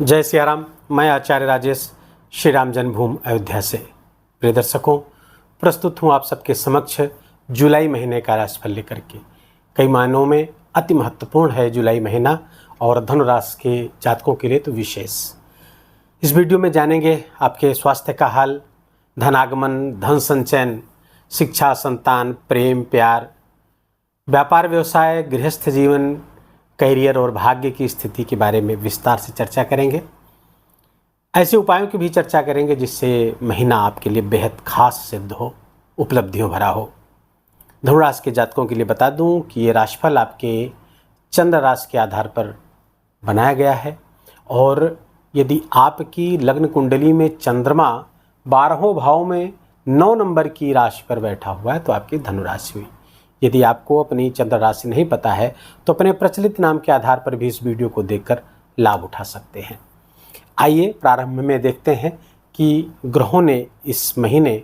जय सिया राम। मैं आचार्य राजेश श्री राम जन्मभूमि अयोध्या से प्रिय दर्शकों प्रस्तुत हूँ आप सबके समक्ष जुलाई महीने का राशिफल लेकर के। कई मायनों में अति महत्वपूर्ण है जुलाई महीना और धनु राशि के जातकों के लिए तो विशेष। इस वीडियो में जानेंगे आपके स्वास्थ्य का हाल, धनागमन, धन संचयन, शिक्षा, संतान, प्रेम, प्यार, व्यापार व्यवसाय, गृहस्थ जीवन, करियर और भाग्य की स्थिति के बारे में विस्तार से चर्चा करेंगे। ऐसे उपायों की भी चर्चा करेंगे जिससे महीना आपके लिए बेहद खास सिद्ध हो, उपलब्धियों भरा हो। धनु राशि के जातकों के लिए बता दूं कि ये राशिफल आपके चंद्र राशि के आधार पर बनाया गया है और यदि आपकी लग्न कुंडली में चंद्रमा 12वें भाव में 9 नंबर की राशि पर बैठा हुआ है तो आपकी धनु राशि हुई। यदि आपको अपनी चंद्र राशि नहीं पता है तो अपने प्रचलित नाम के आधार पर भी इस वीडियो को देखकर लाभ उठा सकते हैं। आइए प्रारंभ में देखते हैं कि ग्रहों ने इस महीने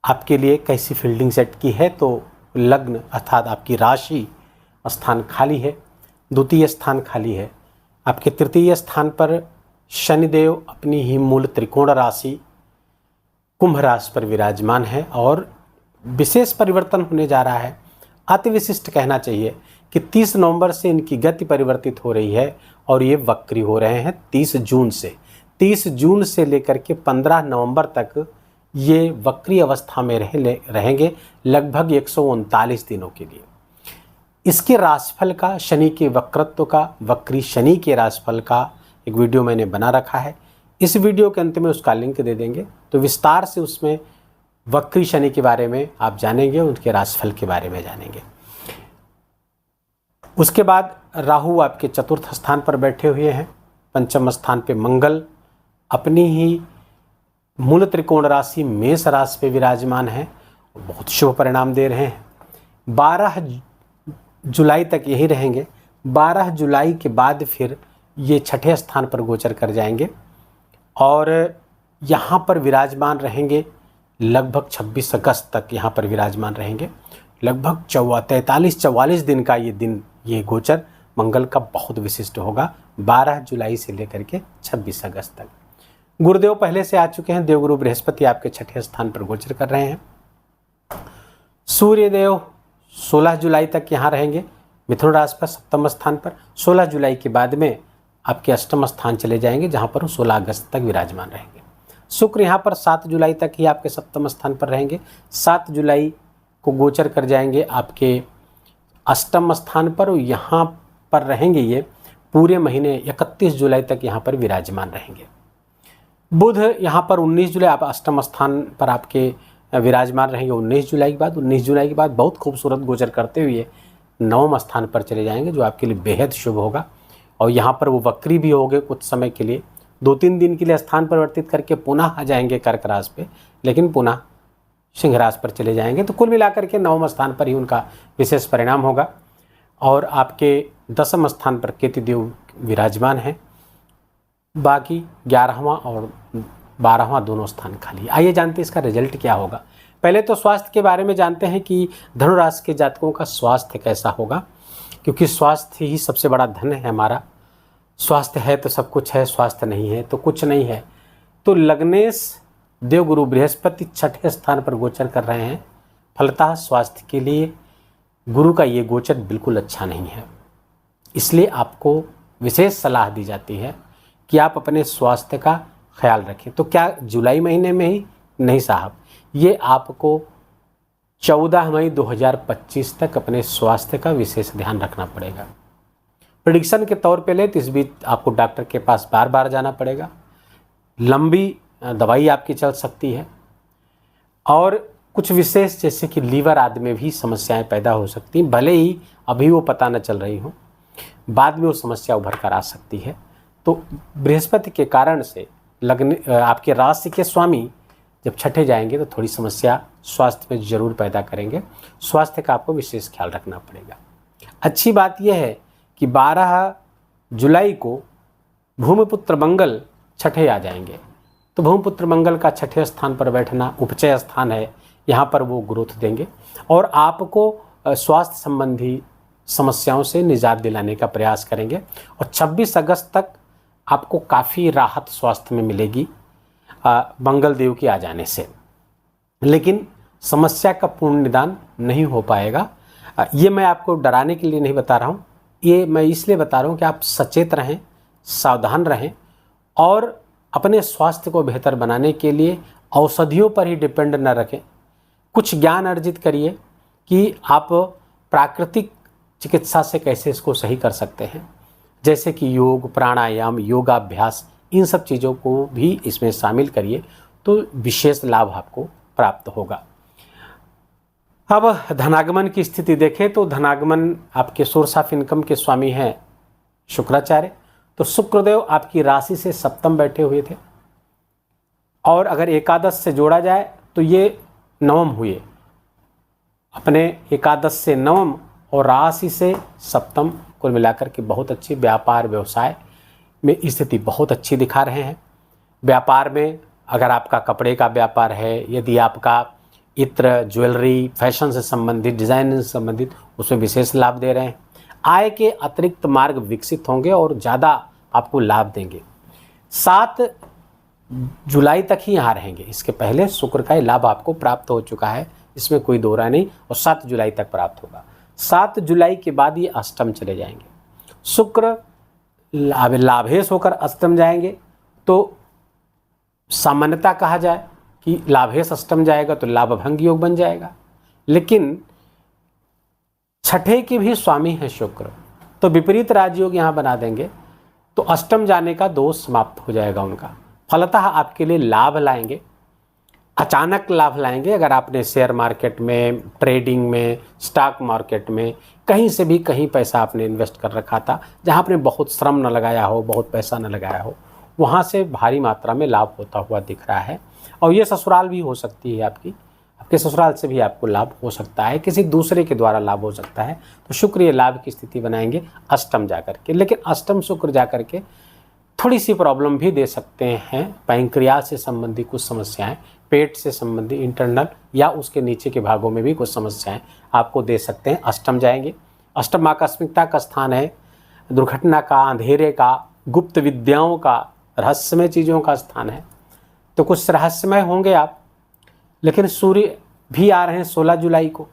आपके लिए कैसी फील्डिंग सेट की है। तो लग्न अर्थात आपकी राशि स्थान खाली है, द्वितीय स्थान खाली है। आपके तृतीय स्थान पर शनिदेव अपनी ही मूल त्रिकोण राशि कुंभ राशि पर विराजमान है और विशेष परिवर्तन होने जा रहा है। अति विशिष्ट कहना चाहिए कि 30 नवंबर से इनकी गति परिवर्तित हो रही है और ये वक्री हो रहे हैं 30 जून से लेकर के 15 नवंबर तक ये वक्री अवस्था में रहेंगे लगभग 139 दिनों के लिए। इसके राशिफल का, शनि के वक्रत्व का, वक्री शनि के राशिफल का एक वीडियो मैंने बना रखा है। इस वीडियो के अंत में उसका लिंक दे देंगे तो विस्तार से उसमें वक्री शनि के बारे में आप जानेंगे, उनके राशिफल के बारे में जानेंगे। उसके बाद राहु आपके चतुर्थ स्थान पर बैठे हुए हैं। पंचम स्थान पे मंगल अपनी ही मूल त्रिकोण राशि मेष राशि पे विराजमान है, बहुत शुभ परिणाम दे रहे हैं। 12 जुलाई तक यही रहेंगे। 12 जुलाई के बाद फिर ये छठे स्थान पर गोचर कर जाएंगे और यहाँ पर विराजमान रहेंगे लगभग 26 अगस्त तक। यहाँ पर विराजमान रहेंगे लगभग 43-44 दिन का ये गोचर मंगल का बहुत विशिष्ट होगा। 12 जुलाई से लेकर के 26 अगस्त तक। गुरुदेव पहले से आ चुके हैं। देवगुरु बृहस्पति आपके छठे स्थान पर गोचर कर रहे हैं। सूर्यदेव 16 जुलाई तक यहाँ रहेंगे मिथुन राशि पर सप्तम स्थान पर। 16 जुलाई के बाद में आपके अष्टम स्थान चले जाएंगे जहाँ पर 16 अगस्त तक विराजमान रहेंगे। शुक्र यहाँ पर 7 जुलाई तक ही आपके सप्तम स्थान पर रहेंगे। 7 जुलाई को गोचर कर जाएंगे आपके अष्टम स्थान पर और यहाँ पर रहेंगे ये पूरे महीने 31 जुलाई तक यहाँ पर विराजमान रहेंगे। बुध यहाँ पर 19 जुलाई आप अष्टम स्थान पर आपके विराजमान रहेंगे 19 जुलाई के बाद। 19 जुलाई के बाद बहुत खूबसूरत गोचर करते हुए 9वें स्थान पर चले जाएंगे जो आपके लिए बेहद शुभ होगा। और यहाँ पर वो वक्री भी होंगे कुछ समय के लिए, 2-3 दिन के लिए स्थान परिवर्तित करके पुनः आ जाएंगे कर्क राशि पे, लेकिन पुनः सिंह राशि पर चले जाएंगे। तो कुल मिलाकर के 9वें स्थान पर ही उनका विशेष परिणाम होगा। और आपके 10वें स्थान पर केतुदेव विराजमान हैं। बाकी 11वां और 12वां दोनों स्थान खाली। आइए जानते हैं इसका रिजल्ट क्या होगा। पहले तो स्वास्थ्य के बारे में जानते हैं कि धनु राशि के जातकों का स्वास्थ्य कैसा होगा, क्योंकि स्वास्थ्य ही सबसे बड़ा धन है हमारा। स्वास्थ्य है तो सब कुछ है, स्वास्थ्य नहीं है तो कुछ नहीं है। तो लग्नेश देवगुरु बृहस्पति छठे स्थान पर गोचर कर रहे हैं। फलतः स्वास्थ्य के लिए गुरु का ये गोचर बिल्कुल अच्छा नहीं है। इसलिए आपको विशेष सलाह दी जाती है कि आप अपने स्वास्थ्य का ख्याल रखें। तो क्या जुलाई महीने में ही? नहीं साहब, ये आपको 14 मई 2025 तक अपने स्वास्थ्य का विशेष ध्यान रखना पड़ेगा। प्रेडिक्शन के तौर पे ले तो इस बीच आपको डॉक्टर के पास बार बार जाना पड़ेगा। लंबी दवाई आपकी चल सकती है और कुछ विशेष जैसे कि लीवर आदि में भी समस्याएं पैदा हो सकती हैं। भले ही अभी वो पता न चल रही हो, बाद में वो समस्या उभर कर आ सकती है। तो बृहस्पति के कारण से आपके राशि के स्वामी जब छठे जाएंगे तो थोड़ी समस्या स्वास्थ्य में जरूर पैदा करेंगे। स्वास्थ्य का आपको विशेष ख्याल रखना पड़ेगा। अच्छी बात यह है कि 12 जुलाई को भूमिपुत्र मंगल छठे आ जाएंगे। तो भूमिपुत्र मंगल का छठे स्थान पर बैठना उपचय स्थान है, यहाँ पर वो ग्रोथ देंगे और आपको स्वास्थ्य संबंधी समस्याओं से निजात दिलाने का प्रयास करेंगे। और 26 अगस्त तक आपको काफ़ी राहत स्वास्थ्य में मिलेगी मंगल देव के आ जाने से, लेकिन समस्या का पूर्ण निदान नहीं हो पाएगा। ये मैं आपको डराने के लिए नहीं बता रहा हूँ, ये मैं इसलिए बता रहा हूँ कि आप सचेत रहें, सावधान रहें और अपने स्वास्थ्य को बेहतर बनाने के लिए औषधियों पर ही डिपेंड न रखें। कुछ ज्ञान अर्जित करिए कि आप प्राकृतिक चिकित्सा से कैसे इसको सही कर सकते हैं, जैसे कि योग, प्राणायाम, योगाभ्यास, इन सब चीज़ों को भी इसमें शामिल करिए तो विशेष लाभ आपको प्राप्त होगा। अब धनागमन की स्थिति देखें तो धनागमन आपके सोर्स ऑफ इनकम के स्वामी हैं शुक्राचार्य। तो शुक्रदेव आपकी राशि से सप्तम बैठे हुए थे और अगर एकादश से जोड़ा जाए तो ये नवम हुए। अपने एकादश से नवम और राशि से सप्तम, कुल मिलाकर के बहुत अच्छी व्यापार व्यवसाय में स्थिति बहुत अच्छी दिखा रहे हैं। व्यापार में अगर आपका कपड़े का व्यापार है, यदि आपका इत्र, ज्वेलरी, फैशन से संबंधित, डिज़ाइन से संबंधित, उसमें विशेष लाभ दे रहे हैं। आय के अतिरिक्त मार्ग विकसित होंगे और ज़्यादा आपको लाभ देंगे। 7 जुलाई तक ही यहाँ रहेंगे, इसके पहले शुक्र का लाभ आपको प्राप्त हो चुका है, इसमें कोई दो राय नहीं, और 7 जुलाई तक प्राप्त होगा। 7 जुलाई के बाद ये अष्टम चले जाएंगे। शुक्र लाभेश होकर अष्टम जाएंगे तो सामान्यता कहा जाए कि लाभेश अष्टम जाएगा तो लाभभंग योग बन जाएगा, लेकिन छठे के भी स्वामी हैं शुक्र, तो विपरीत राजयोग यहाँ बना देंगे तो अष्टम जाने का दोष समाप्त हो जाएगा उनका। फलतः आपके लिए लाभ लाएंगे, अचानक लाभ लाएंगे। अगर आपने शेयर मार्केट में, ट्रेडिंग में, स्टॉक मार्केट में कहीं से भी कहीं पैसा आपने इन्वेस्ट कर रखा था, जहाँ आपने बहुत श्रम न लगाया हो, बहुत पैसा न लगाया हो, वहाँ से भारी मात्रा में लाभ होता हुआ दिख रहा है। और ये ससुराल भी हो सकती है आपके ससुराल से भी आपको लाभ हो सकता है, किसी दूसरे के द्वारा लाभ हो सकता है। तो शुक्र ये लाभ की स्थिति बनाएंगे अष्टम जाकर के, लेकिन अष्टम शुक्र जाकर के थोड़ी सी प्रॉब्लम भी दे सकते हैं। पैंक्रियास से संबंधित कुछ समस्याएं, पेट से संबंधित इंटरनल या उसके नीचे के भागों में भी कुछ समस्याएं आपको दे सकते हैं। अष्टम जाएंगे। अष्टम आकस्मिकता का स्थान है, दुर्घटना का, अंधेरे का, गुप्त विद्याओं का, रहस्यमय चीज़ों का स्थान है। तो कुछ रहस्यमय होंगे आप, लेकिन सूर्य भी आ रहे हैं 16 जुलाई को,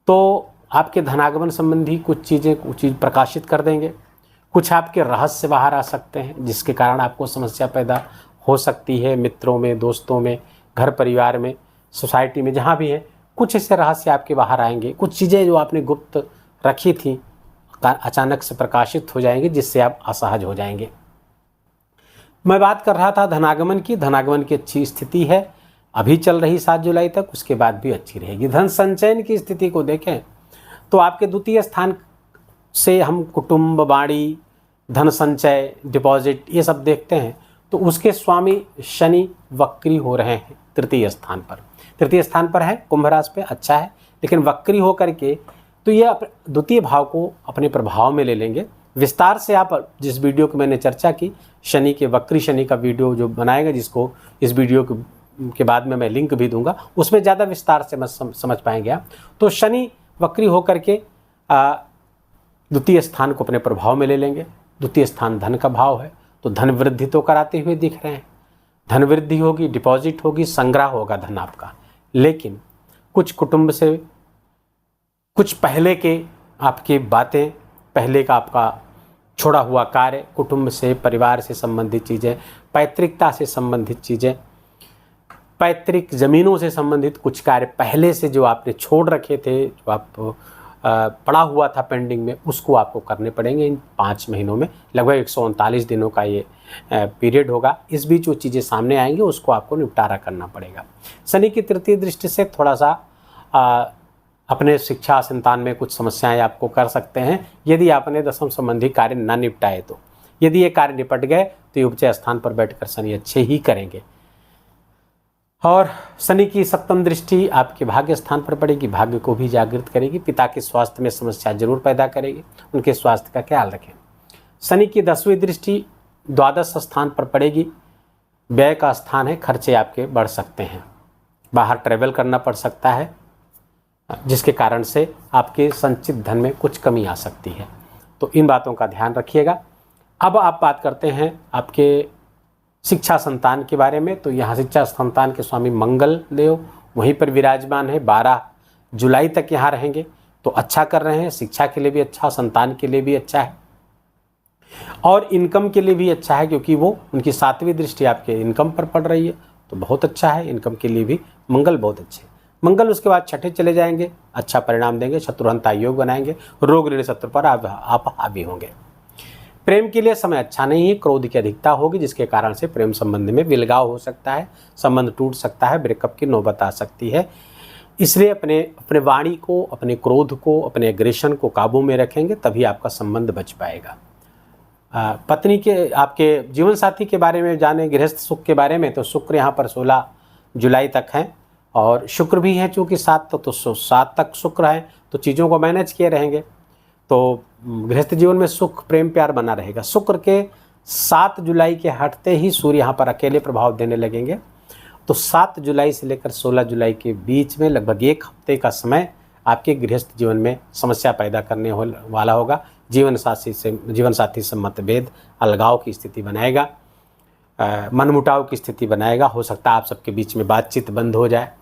तो आपके धनागमन संबंधी कुछ चीज़ प्रकाशित कर देंगे। कुछ आपके रहस्य बाहर आ सकते हैं जिसके कारण आपको समस्या पैदा हो सकती है, मित्रों में, दोस्तों में, घर परिवार में, सोसाइटी में, जहाँ भी है कुछ ऐसे रहस्य आपके बाहर आएंगे। कुछ चीज़ें जो आपने गुप्त रखी थी अचानक से प्रकाशित हो जाएंगी, जिससे आप असहज हो जाएंगे। मैं बात कर रहा था धनागमन की। धनागमन की अच्छी स्थिति है, अभी चल रही 7 जुलाई तक, उसके बाद भी अच्छी रहेगी। धन संचयन की स्थिति को देखें तो आपके द्वितीय स्थान से हम कुटुंब, वाणी, धन संचय, डिपॉजिट, ये सब देखते हैं। तो उसके स्वामी शनि वक्री हो रहे हैं तृतीय स्थान पर। तृतीय स्थान पर है, कुंभ राशि पे, अच्छा है, लेकिन वक्री हो करके तो ये द्वितीय भाव को अपने प्रभाव में ले लेंगे। विस्तार से आप जिस वीडियो की मैंने चर्चा की, शनि के वक्री शनि का वीडियो जो बनाएगा, जिसको इस वीडियो के बाद में मैं लिंक भी दूंगा, उसमें ज़्यादा विस्तार से समझ पाएंगे आप। तो शनि वक्री होकर के द्वितीय स्थान को अपने प्रभाव में ले लेंगे। द्वितीय स्थान धन का भाव है, तो धन वृद्धि तो कराते हुए दिख रहे हैं। धन वृद्धि होगी, डिपॉजिट होगी, संग्रह होगा धन आपका। लेकिन कुछ कुटुंब से कुछ पहले के आपकी बातें, पहले का आपका छोड़ा हुआ कार्य, कुटुंब से, परिवार से संबंधित चीज़ें, पैतृकता से संबंधित चीज़ें, पैतृक ज़मीनों से संबंधित कुछ कार्य पहले से जो आपने छोड़ रखे थे, जो आप पड़ा हुआ था पेंडिंग में, उसको आपको करने पड़ेंगे इन 5 महीनों में। लगभग 139 दिनों का ये पीरियड होगा। इस बीच जो चीज़ें सामने आएंगी उसको आपको निपटारा करना पड़ेगा। शनि की तृतीय दृष्टि से थोड़ा सा अपने शिक्षा संतान में कुछ समस्याएं आपको कर सकते हैं, यदि आपने दशम संबंधी कार्य ना निपटाए तो। यदि ये कार्य निपट गए तो ये उपचय स्थान पर बैठकर शनि अच्छे ही करेंगे। और शनि की सप्तम दृष्टि आपके भाग्य स्थान पर पड़ेगी, भाग्य को भी जागृत करेगी। पिता के स्वास्थ्य में समस्या जरूर पैदा करेगी, उनके स्वास्थ्य का ख्याल रखें। शनि की 10वीं दृष्टि द्वादश स्थान पर पड़ेगी, व्यय का स्थान है, खर्चे आपके बढ़ सकते हैं, बाहर ट्रैवल करना पड़ सकता है, जिसके कारण से आपके संचित धन में कुछ कमी आ सकती है। तो इन बातों का ध्यान रखिएगा। अब आप बात करते हैं आपके शिक्षा संतान के बारे में। तो यहाँ शिक्षा संतान के स्वामी मंगल देव वहीं पर विराजमान है, 12 जुलाई तक यहाँ रहेंगे। तो अच्छा कर रहे हैं, शिक्षा के लिए भी अच्छा, संतान के लिए भी अच्छा है और इनकम के लिए भी अच्छा है, क्योंकि वो उनकी 7वीं दृष्टि आपके इनकम पर पड़ रही है। तो बहुत अच्छा है, इनकम के लिए भी मंगल बहुत अच्छे। मंगल उसके बाद छठे चले जाएंगे, अच्छा परिणाम देंगे, शत्रुहंता योग बनाएंगे, रोग ऋण शत्रु पर आप हावी होंगे। प्रेम के लिए समय अच्छा नहीं है, क्रोध की अधिकता होगी, जिसके कारण से प्रेम संबंध में विलगाव हो सकता है, संबंध टूट सकता है, ब्रेकअप की नौबत आ सकती है। इसलिए अपने वाणी को, अपने क्रोध को, अपने एग्रेशन को काबू में रखेंगे, तभी आपका संबंध बच पाएगा। पत्नी के, आपके जीवन साथी के बारे में जाने, गृहस्थ सुख के बारे में। तो शुक्र यहाँ पर 16 जुलाई तक हैं और शुक्र भी है, चूँकि 7 तो 7 तक शुक्र है, तो चीज़ों को मैनेज किए रहेंगे। तो गृहस्थ जीवन में सुख, प्रेम, प्यार बना रहेगा। शुक्र के 7 जुलाई के हटते ही सूर्य यहाँ पर अकेले प्रभाव देने लगेंगे। तो 7 जुलाई से लेकर 16 जुलाई के बीच में लगभग 1 हफ्ते का समय आपके गृहस्थ जीवन में समस्या पैदा करने वाला होगा। जीवन साथी से मतभेद, अलगाव की स्थिति बनाएगा, मनमुटाव की स्थिति बनाएगा। हो सकता है आप सबके बीच में बातचीत बंद हो जाए।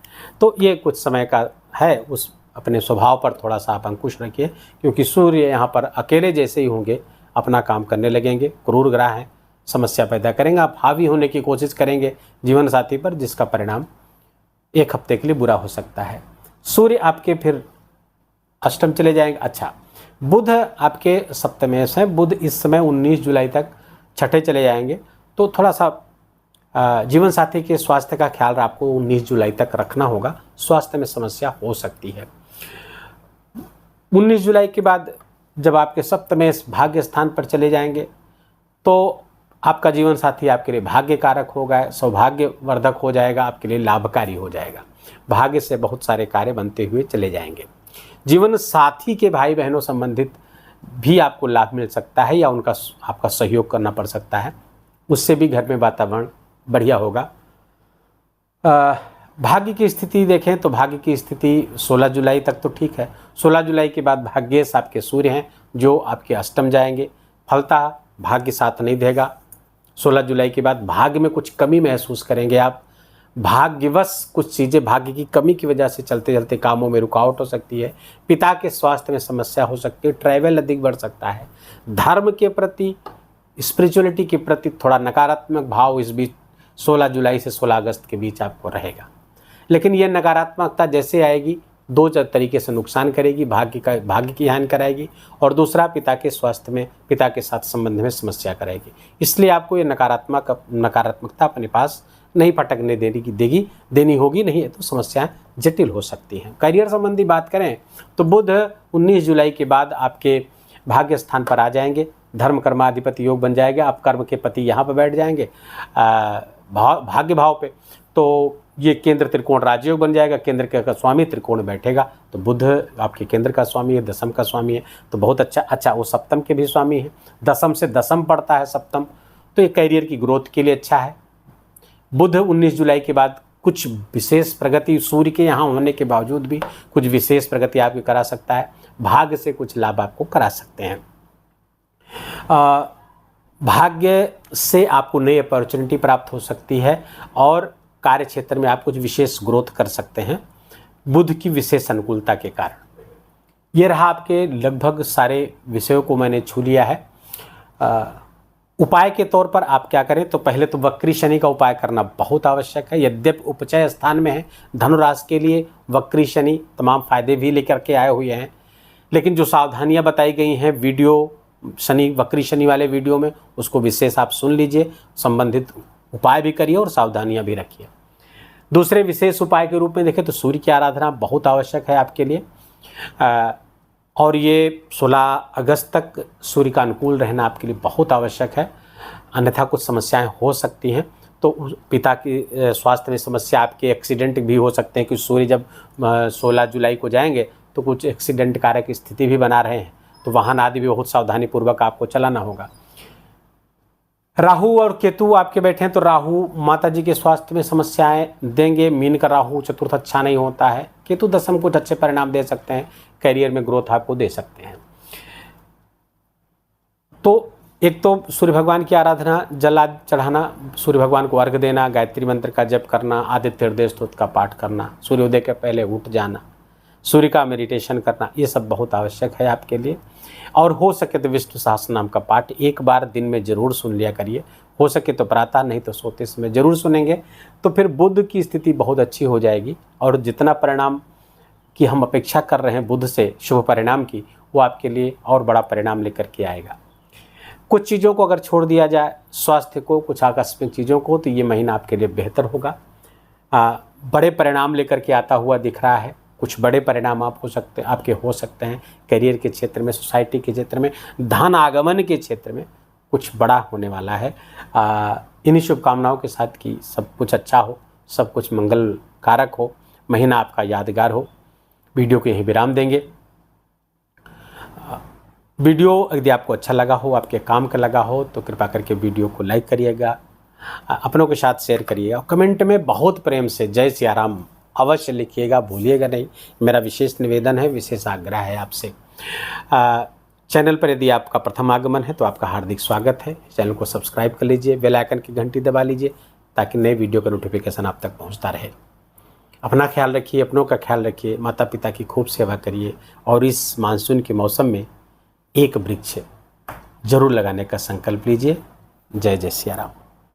तो ये कुछ समय का है, उस अपने स्वभाव पर थोड़ा सा आप अंकुश रखिए, क्योंकि सूर्य यहाँ पर अकेले जैसे ही होंगे अपना काम करने लगेंगे। क्रूर ग्रह हैं, समस्या पैदा करेंगे, आप हावी होने की कोशिश करेंगे जीवन साथी पर, जिसका परिणाम 1 हफ्ते के लिए बुरा हो सकता है। सूर्य आपके फिर अष्टम चले जाएंगे। अच्छा, बुध आपके सप्तमेश हैं, बुध इस समय 19 जुलाई तक छठे चले जाएंगे। तो थोड़ा सा जीवन साथी के स्वास्थ्य का ख्याल आपको 19 जुलाई तक रखना होगा, स्वास्थ्य में समस्या हो सकती है। 19 जुलाई के बाद जब आपके सप्तमेश भाग्य स्थान पर चले जाएंगे, तो आपका जीवन साथी आपके लिए भाग्य कारक होगा, सौभाग्यवर्धक हो जाएगा, आपके लिए लाभकारी हो जाएगा। भाग्य से बहुत सारे कार्य बनते हुए चले जाएंगे। जीवन साथी के भाई बहनों संबंधित भी आपको लाभ मिल सकता है, या आपका सहयोग करना पड़ सकता है, उससे भी घर में वातावरण बढ़िया होगा। भाग्य की स्थिति देखें तो भाग्य की स्थिति 16 जुलाई तक तो ठीक है। 16 जुलाई के बाद भाग्येश आपके सूर्य हैं, जो आपके अष्टम जाएंगे। फलता भाग्य साथ नहीं देगा। 16 जुलाई के बाद भाग्य में कुछ कमी महसूस करेंगे आप। भाग्यवश कुछ चीज़ें भाग्य की कमी की वजह से चलते चलते कामों में रुकावट हो सकती है। पिता के स्वास्थ्य में समस्या हो सकती है। ट्रैवल अधिक बढ़ सकता है। धर्म के प्रति, स्पिरिचुअलिटी के प्रति थोड़ा नकारात्मक भाव इस बीच 16 जुलाई से 16 अगस्त के बीच आपको रहेगा। लेकिन यह नकारात्मकता जैसे आएगी, 2 तरीके से नुकसान करेगी। भाग्य की हानि कराएगी, और दूसरा पिता के स्वास्थ्य में, पिता के साथ संबंध में समस्या कराएगी। इसलिए आपको ये नकारात्मकता अपने पास नहीं फटकने देनी होगी, नहीं है तो समस्याएं जटिल हो सकती हैं। करियर संबंधी बात करें तो बुध 19 जुलाई के बाद आपके भाग्य स्थान पर आ जाएंगे। धर्म कर्माधिपति योग बन जाएगा। आप कर्म के पति यहाँ पर बैठ जाएंगे भाग्य भाव पे, तो ये केंद्र त्रिकोण राजयोग बन जाएगा। केंद्र का स्वामी त्रिकोण बैठेगा, तो बुध आपके केंद्र का स्वामी है, दशम का स्वामी है, तो बहुत अच्छा वो सप्तम के भी स्वामी है। दशम से दशम पड़ता है सप्तम, तो ये करियर की ग्रोथ के लिए अच्छा है। बुध 19 जुलाई के बाद कुछ विशेष प्रगति सूर्य के यहाँ होने के बावजूद भी कुछ विशेष प्रगति आपकी करा सकता है। भाग्य से कुछ लाभ आपको करा सकते हैं। भाग्य से आपको नई अपॉर्चुनिटी प्राप्त हो सकती है, और कार्य क्षेत्र में आप कुछ विशेष ग्रोथ कर सकते हैं बुध की विशेष अनुकूलता के कारण। ये रहा आपके लगभग सारे विषयों को मैंने छू लिया है। उपाय के तौर पर आप क्या करें, तो पहले तो वक्री शनि का उपाय करना बहुत आवश्यक है। यद्यपि उपचय स्थान में है धनुराशि के लिए, वक्री शनि तमाम फायदे भी लेकर के आए हुए हैं, लेकिन जो सावधानियां बताई गई हैं वक्री शनि वाले वीडियो में, उसको विशेष आप सुन लीजिए। संबंधित उपाय भी करिए और सावधानियां भी रखिए। दूसरे विशेष उपाय के रूप में देखें तो सूर्य की आराधना बहुत आवश्यक है आपके लिए, और ये 16 अगस्त तक सूर्य का अनुकूल रहना आपके लिए बहुत आवश्यक है, अन्यथा कुछ समस्याएं हो सकती हैं। तो पिता की स्वास्थ्य में समस्या, आपके एक्सीडेंट भी हो सकते हैं, कि सूर्य जब 16 जुलाई को जाएंगे तो कुछ एक्सीडेंट कारक स्थिति भी बना रहे हैं, तो वाहन आदि भी बहुत सावधानी पूर्वक आपको चलाना होगा। राहु और केतु आपके बैठे हैं, तो राहु माता जी के स्वास्थ्य में समस्याएं देंगे। मीन का राहु चतुर्थ अच्छा नहीं होता है। केतु दशम कुछ अच्छे परिणाम दे सकते हैं, करियर में ग्रोथ आपको दे सकते हैं। तो एक तो सूर्य भगवान की आराधना, जल आदि चढ़ाना, सूर्य भगवान को अर्घ देना, गायत्री मंत्र का जप करना, आदित्य हृदय स्तोत्र का पाठ करना, सूर्योदय के पहले उठ जाना, सूर्य का मेडिटेशन करना, ये सब बहुत आवश्यक है आपके लिए। और हो सके तो विष्णु सहस्त्रनाम का पाठ एक बार दिन में जरूर सुन लिया करिए। हो सके तो प्रातः, नहीं तो सोते समय जरूर सुनेंगे तो फिर बुध की स्थिति बहुत अच्छी हो जाएगी। और जितना परिणाम की हम अपेक्षा कर रहे हैं बुध से शुभ परिणाम की, वो आपके लिए और बड़ा परिणाम लेकर के आएगा। कुछ चीज़ों को अगर छोड़ दिया जाए, स्वास्थ्य को, कुछ आकस्मिक चीज़ों को, तो ये महीना आपके लिए बेहतर होगा। बड़े परिणाम लेकर के आता हुआ दिख रहा है। कुछ बड़े परिणाम आपके हो सकते हैं करियर के क्षेत्र में, सोसाइटी के क्षेत्र में, धन आगमन के क्षेत्र में कुछ बड़ा होने वाला है। इन्हीं शुभकामनाओं के साथ कि सब कुछ अच्छा हो, सब कुछ मंगल कारक हो, महीना आपका यादगार हो। वीडियो को यहीं विराम देंगे। वीडियो यदि आपको अच्छा लगा हो, आपके काम का लगा हो, तो कृपा करके वीडियो को लाइक करिएगा, अपनों के साथ शेयर करिएगा और कमेंट में बहुत प्रेम से जय सिया राम अवश्य लिखिएगा, भूलिएगा नहीं। मेरा विशेष निवेदन है, विशेष आग्रह है आपसे। चैनल पर यदि आपका प्रथम आगमन है तो आपका हार्दिक स्वागत है। चैनल को सब्सक्राइब कर लीजिए, बेल आइकन की घंटी दबा लीजिए ताकि नए वीडियो का नोटिफिकेशन आप तक पहुंचता रहे। अपना ख्याल रखिए, अपनों का ख्याल रखिए, माता पिता की खूब सेवा करिए और इस मानसून के मौसम में एक वृक्ष जरूर लगाने का संकल्प लीजिए। जय जय सिया राम।